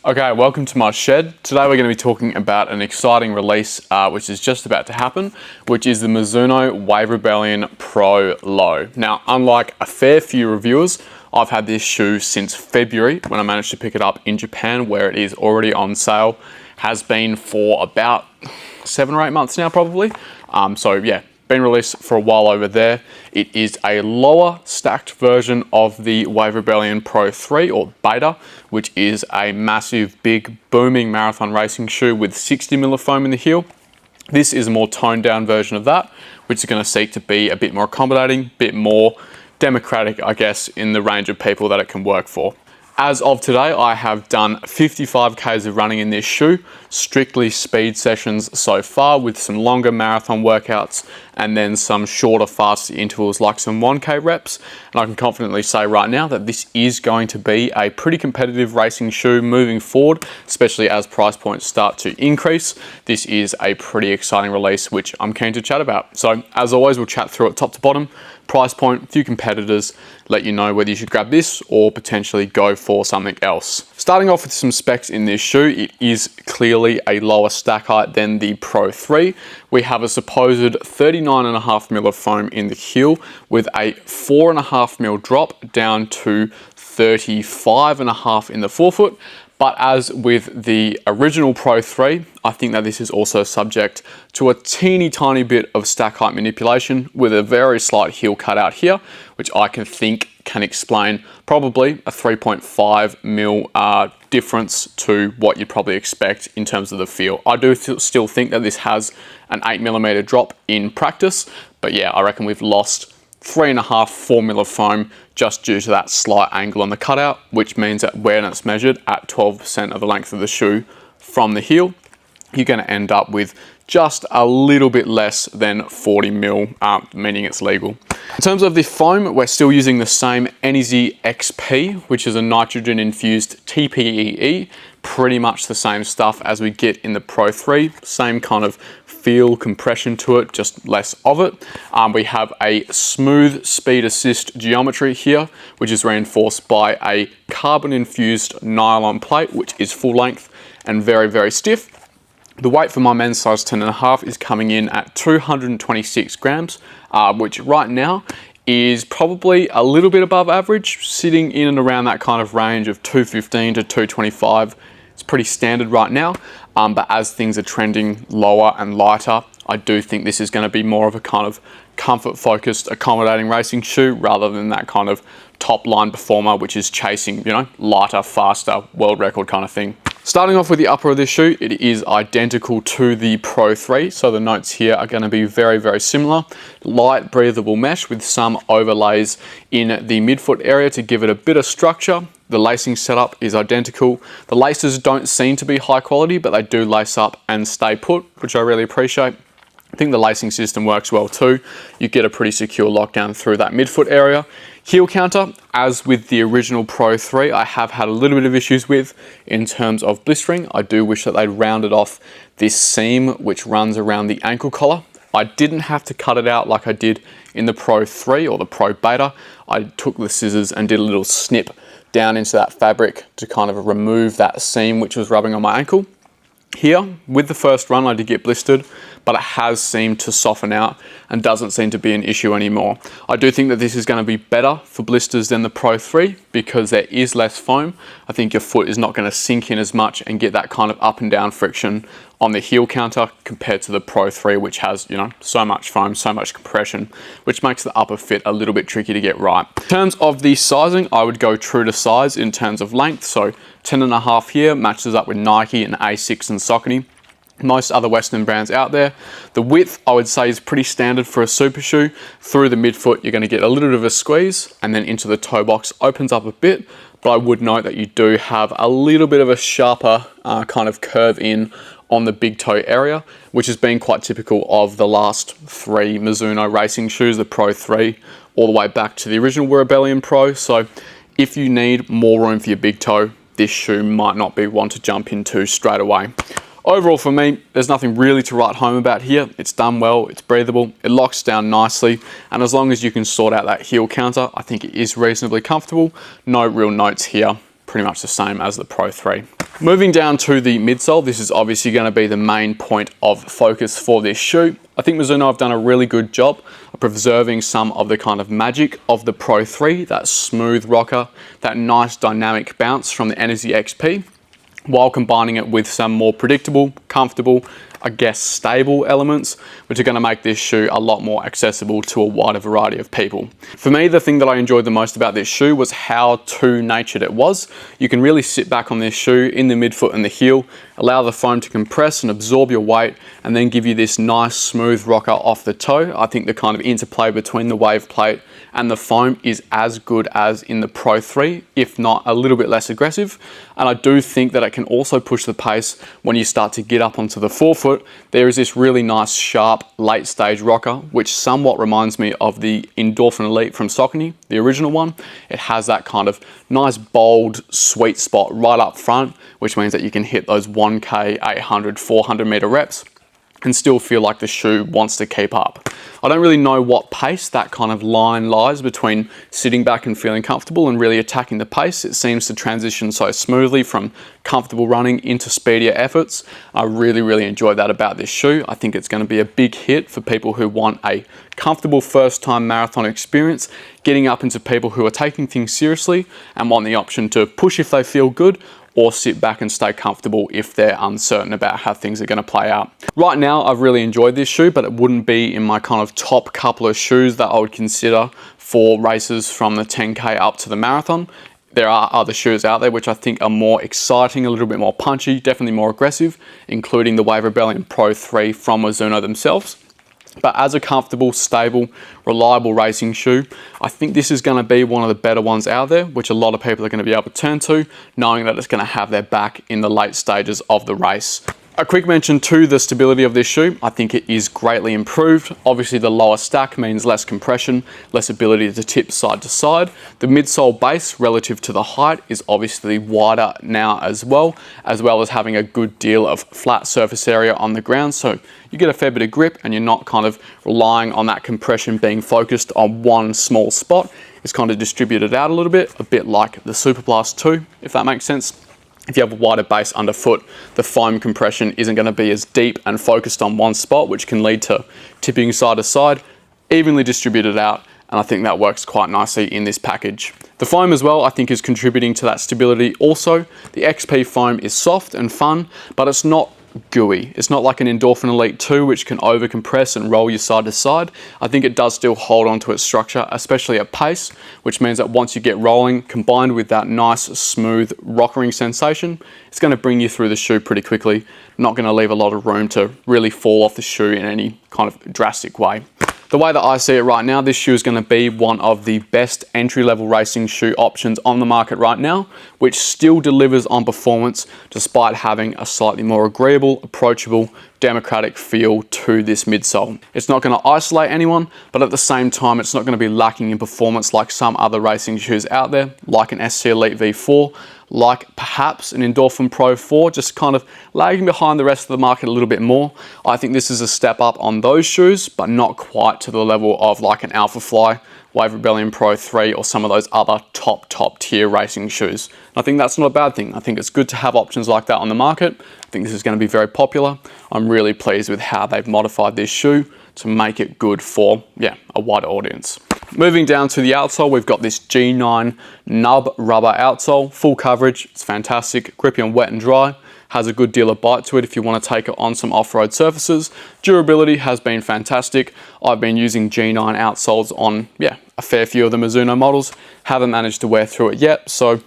Okay, welcome to my shed. Today we're going to be talking about an exciting release which is just about to happen, which is the Mizuno Wave Rebellion Pro Low. Now, unlike a fair few reviewers, I've had this shoe since February when I managed to pick it up in Japan, where it is already on sale. Has been for about 7 or 8 months now probably. So yeah, been released for a while over there. It is a lower stacked version of the Wave Rebellion Pro 3 or Beta, which is a massive, big, booming marathon racing shoe with 60mm of foam in the heel. This is a more toned down version of that, which is going to seek to be a bit more accommodating, a bit more democratic, I guess, in the range of people that it can work for. As of today, I have done 55Ks of running in this shoe, strictly speed sessions so far, with some longer marathon workouts and then some shorter, faster intervals like some 1K reps. And I can confidently say right now that this is going to be a pretty competitive racing shoe moving forward, especially as price points start to increase. This is a pretty exciting release, which I'm keen to chat about. So as always, we'll chat through it top to bottom, price point, a few competitors, let you know whether you should grab this or potentially go for something else. Starting off with some specs in this shoe, it is clearly a lower stack height than the Pro 3. We have a supposed 39.5mm of foam in the heel with a 4.5mm drop down to 35.5 in the forefoot. But as with the original Pro 3, I think that this is also subject to a teeny tiny bit of stack height manipulation with a very slight heel cutout here, which I can explain probably a 3.5mm difference to what you'd probably expect in terms of the feel. I do still think that this has an 8mm drop in practice, but yeah, I reckon we've lost 3.5–4mm of foam just due to that slight angle on the cutout, which means that when it's measured at 12% of the length of the shoe from the heel, you're going to end up with just a little bit less than 40mm, meaning it's legal. In terms of the foam, we're still using the same NEZ XP, which is a nitrogen infused TPEE, pretty much the same stuff as we get in the Pro 3, same kind of feel, compression to it, just less of it. We have a smooth speed assist geometry here, which is reinforced by a carbon infused nylon plate, which is full length and very, very stiff. The weight for my men's size 10.5 is coming in at 226 grams, which right now is probably a little bit above average, sitting in and around that kind of range of 215 to 225. It's pretty standard right now, but as things are trending lower and lighter, I do think this is going to be more of a kind of comfort-focused, accommodating racing shoe rather than that kind of top-line performer, which is chasing, you know, lighter, faster, world record kind of thing. Starting off with the upper of this shoe, it is identical to the Pro 3, so the notes here are going to be very, very similar. Light, breathable mesh with some overlays in the midfoot area to give it a bit of structure. The lacing setup is identical. The laces don't seem to be high quality, but they do lace up and stay put, which I really appreciate. I think the lacing system works well too. You get a pretty secure lockdown through that midfoot area. Heel counter, as with the original Pro 3, I have had a little bit of issues with in terms of blistering. I do wish that they'd rounded off this seam which runs around the ankle collar. I didn't have to cut it out like I did in the Pro 3 or the Pro Beta. I took the scissors and did a little snip down into that fabric to kind of remove that seam which was rubbing on my ankle. Here, with the first run, I did get blistered, but it has seemed to soften out and doesn't seem to be an issue anymore. I do think that this is going to be better for blisters than the Pro 3 because there is less foam. I think your foot is not going to sink in as much and get that kind of up and down friction on the heel counter compared to the Pro 3, which has, you know, so much foam, so much compression, which makes the upper fit a little bit tricky to get right. In terms of the sizing, I would go true to size in terms of length. So 10.5 here matches up with Nike and Asics and Saucony, most other Western brands out there. The width, I would say, is pretty standard for a super shoe. Through the midfoot, you're going to get a little bit of a squeeze, and then into the toe box opens up a bit, but I would note that you do have a little bit of a sharper kind of curve in on the big toe area, which has been quite typical of the last 3 Mizuno racing shoes, the Pro 3, all the way back to the original Rebellion Pro. So if you need more room for your big toe, this shoe might not be one to jump into straight away. Overall for me, there's nothing really to write home about here. It's done well, it's breathable, it locks down nicely, and as long as you can sort out that heel counter, I think it is reasonably comfortable. No real notes here, pretty much the same as the Pro 3. Moving down to the midsole, this is obviously going to be the main point of focus for this shoe. I think Mizuno have done a really good job of preserving some of the kind of magic of the Pro 3, that smooth rocker, that nice dynamic bounce from the Energy XP, while combining it with some more predictable, comfortable, I guess stable elements, which are going to make this shoe a lot more accessible to a wider variety of people. For me, the thing that I enjoyed the most about this shoe was how two-natured it was. You can really sit back on this shoe in the midfoot and the heel, allow the foam to compress and absorb your weight, and then give you this nice smooth rocker off the toe. I think the kind of interplay between the wave plate and the foam is as good as in the Pro 3, if not a little bit less aggressive. And I do think that it can also push the pace when you start to get up onto the forefoot. There is this really nice, sharp, late stage rocker, which somewhat reminds me of the Endorphin Elite from Saucony, the original one. It has that kind of nice, bold, sweet spot right up front, which means that you can hit those 1K, 800, 400 meter reps and still feel like the shoe wants to keep up. I don't really know what pace that kind of line lies between sitting back and feeling comfortable and really attacking the pace. It seems to transition so smoothly from comfortable running into speedier efforts. I really enjoy that about this shoe. I think it's going to be a big hit for people who want a comfortable first time marathon experience, getting up into people who are taking things seriously and want the option to push if they feel good, or sit back and stay comfortable if they're uncertain about how things are going to play out. Right now, I've really enjoyed this shoe, but it wouldn't be in my kind of top couple of shoes that I would consider for races from the 10K up to the marathon. There are other shoes out there which I think are more exciting, a little bit more punchy, definitely more aggressive, including the Wave Rebellion Pro 3 from Mizuno themselves. But as a comfortable, stable, reliable racing shoe, I think this is going to be one of the better ones out there, which a lot of people are going to be able to turn to, knowing that it's going to have their back in the late stages of the race. A quick mention to the stability of this shoe. I think it is greatly improved. Obviously the lower stack means less compression, less ability to tip side to side. The midsole base relative to the height is obviously wider now as well as having a good deal of flat surface area on the ground. So you get a fair bit of grip and you're not kind of relying on that compression being focused on one small spot. It's kind of distributed out a bit like the Superblast 2, if that makes sense. If you have a wider base underfoot, the foam compression isn't going to be as deep and focused on one spot, which can lead to tipping side to side, evenly distributed out, and I think that works quite nicely in this package. The foam as well, I think, is contributing to that stability also. The XP foam is soft and fun, but it's not gooey. It's not like an Endorphin Elite 2, which can overcompress and roll you side to side. I think it does still hold onto its structure, especially at pace, which means that once you get rolling, combined with that nice, smooth, rockering sensation, it's going to bring you through the shoe pretty quickly. Not going to leave a lot of room to really fall off the shoe in any kind of drastic way. The way that I see it right now, this shoe is going to be one of the best entry-level racing shoe options on the market right now, which still delivers on performance despite having a slightly more agreeable, approachable, democratic feel to this midsole. It's not going to isolate anyone, but at the same time, it's not going to be lacking in performance like some other racing shoes out there, like an SC Elite V4, like perhaps an Endorphin Pro 4, just kind of lagging behind the rest of the market a little bit more. I think this is a step up on those shoes, but not quite to the level of like an Alphafly, Wave Rebellion Pro 3, or some of those other top tier racing shoes. And I think that's not a bad thing. I think it's good to have options like that on the market. I think this is going to be very popular. I'm really pleased with how they've modified this shoe to make it good for, a wider audience. Moving down to the outsole, we've got this G9 nub rubber outsole, full coverage. It's fantastic, grippy on wet and dry. Has a good deal of bite to it if you want to take it on some off-road surfaces. Durability has been fantastic. I've been using G9 outsoles on, a fair few of the Mizuno models. Haven't managed to wear through it yet, so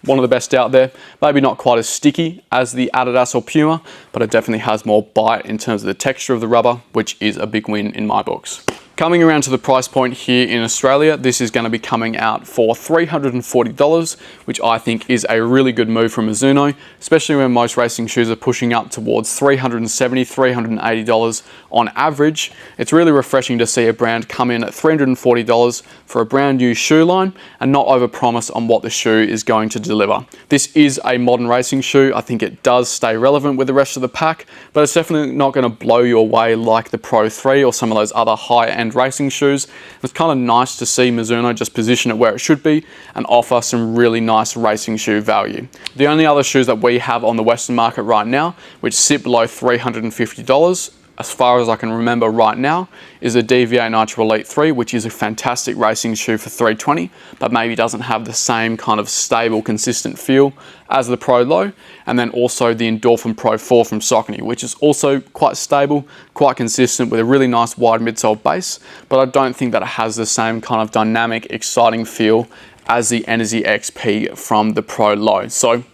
one of the best out there. Maybe not quite as sticky as the Adidas or Puma, but it definitely has more bite in terms of the texture of the rubber, which is a big win in my books. Coming around to the price point here in Australia, this is going to be coming out for $340, which I think is a really good move from Mizuno, especially when most racing shoes are pushing up towards $370, $380 on average. It's really refreshing to see a brand come in at $340 for a brand new shoe line and not overpromise on what the shoe is going to deliver. This is a modern racing shoe. I think it does stay relevant with the rest of the pack, but it's definitely not going to blow you away like the Pro 3 or some of those other high-end high-end racing shoes. It's kind of nice to see Mizuno just position it where it should be and offer some really nice racing shoe value. The only other shoes that we have on the Western market right now, which sit below $350, as far as I can remember right now, is a DVA Nitro Elite 3, which is a fantastic racing shoe for $320, but maybe doesn't have the same kind of stable, consistent feel as the Pro Low. And then also the Endorphin Pro 4 from Saucony, which is also quite stable, quite consistent with a really nice wide midsole base, but I don't think that it has the same kind of dynamic, exciting feel as the Energy XP from the Pro Low. So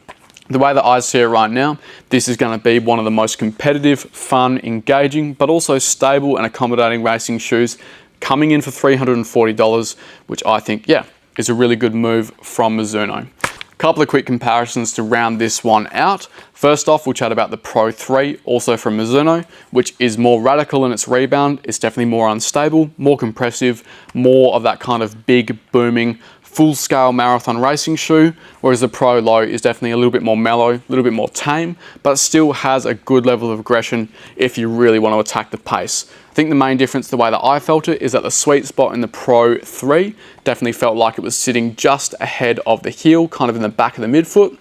the way that I see it right now, this is going to be one of the most competitive, fun, engaging, but also stable and accommodating racing shoes coming in for $340, which I think, yeah, is a really good move from Mizuno. A couple of quick comparisons to round this one out. First off, we'll chat about the Pro 3, also from Mizuno, which is more radical in its rebound. It's definitely more unstable, more compressive, more of that kind of big, booming, full-scale marathon racing shoe, whereas the Pro Low is definitely a little bit more mellow, a little bit more tame, but still has a good level of aggression if you really want to attack the pace. I think the main difference, the way that I felt it, is that the sweet spot in the Pro 3 definitely felt like it was sitting just ahead of the heel, kind of in the back of the midfoot.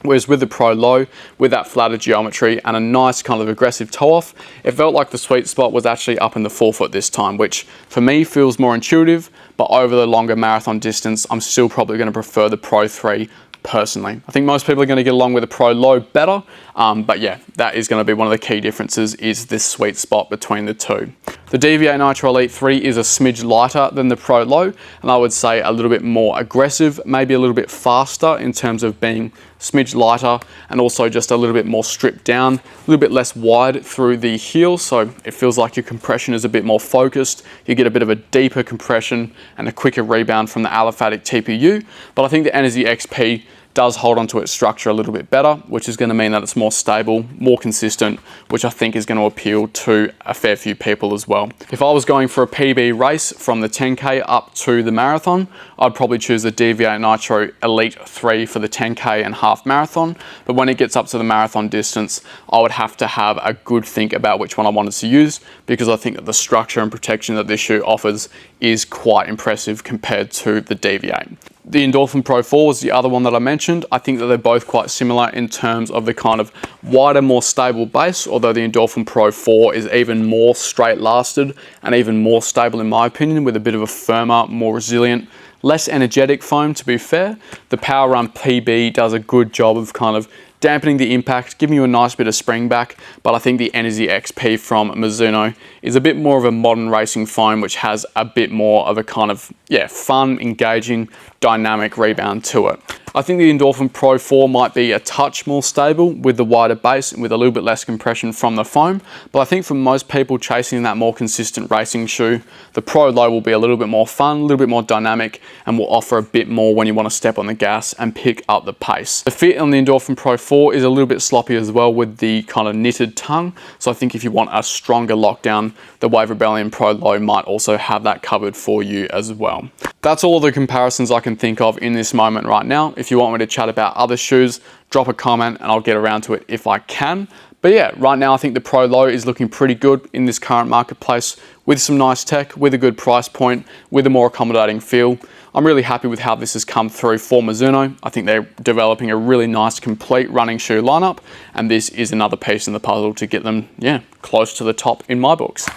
Whereas with the Pro Low, with that flatter geometry and a nice kind of aggressive toe off, it felt like the sweet spot was actually up in the forefoot this time, which for me feels more intuitive, but over the longer marathon distance, I'm still probably going to prefer the Pro 3 personally. I think most people are going to get along with the Pro Low better, but yeah, that is going to be one of the key differences, is this sweet spot between the two. The DVA Nitro Elite 3 is a smidge lighter than the Pro Low, and I would say a little bit more aggressive, maybe a little bit faster in terms of being smidge lighter, and also just a little bit more stripped down, a little bit less wide through the heel, so it feels like your compression is a bit more focused. You get a bit of a deeper compression and a quicker rebound from the aliphatic TPU, but I think the Energy XP does hold onto its structure a little bit better, which is going to mean that it's more stable, more consistent, which I think is going to appeal to a fair few people as well. If I was going for a PB race from the 10K up to the marathon, I'd probably choose the DVA Nitro Elite 3 for the 10K and half marathon, but when it gets up to the marathon distance, I would have to have a good think about which one I wanted to use, because I think that the structure and protection that this shoe offers is quite impressive compared to the DVA. The Endorphin Pro 4 was the other one that I mentioned. I think that they're both quite similar in terms of the kind of wider, more stable base, although the Endorphin Pro 4 is even more straight lasted and even more stable in my opinion, with a bit of a firmer, more resilient, less energetic foam, to be fair. The Power Run PB does a good job of kind of dampening the impact, giving you a nice bit of spring back, but I think the Energy XP from Mizuno is a bit more of a modern racing foam, which has a bit more of a kind of, yeah, fun, engaging, dynamic rebound to it. I think the Endorphin Pro 4 might be a touch more stable with the wider base and with a little bit less compression from the foam, but I think for most people chasing that more consistent racing shoe, the Pro Low will be a little bit more fun, a little bit more dynamic, and will offer a bit more when you want to step on the gas and pick up the pace. The fit on the Endorphin Pro 4 is a little bit sloppy as well with the kind of knitted tongue, so I think if you want a stronger lockdown, the Wave Rebellion Pro Low might also have that covered for you as well. That's all of the comparisons I can think of in this moment right now. If you want me to chat about other shoes, drop a comment and I'll get around to it if I can. But yeah, right now I think the Pro Low is looking pretty good in this current marketplace, with some nice tech, with a good price point, with a more accommodating feel. I'm really happy with how this has come through for Mizuno. I think they're developing a really nice, complete running shoe lineup, and this is another piece in the puzzle to get them, yeah, close to the top in my books.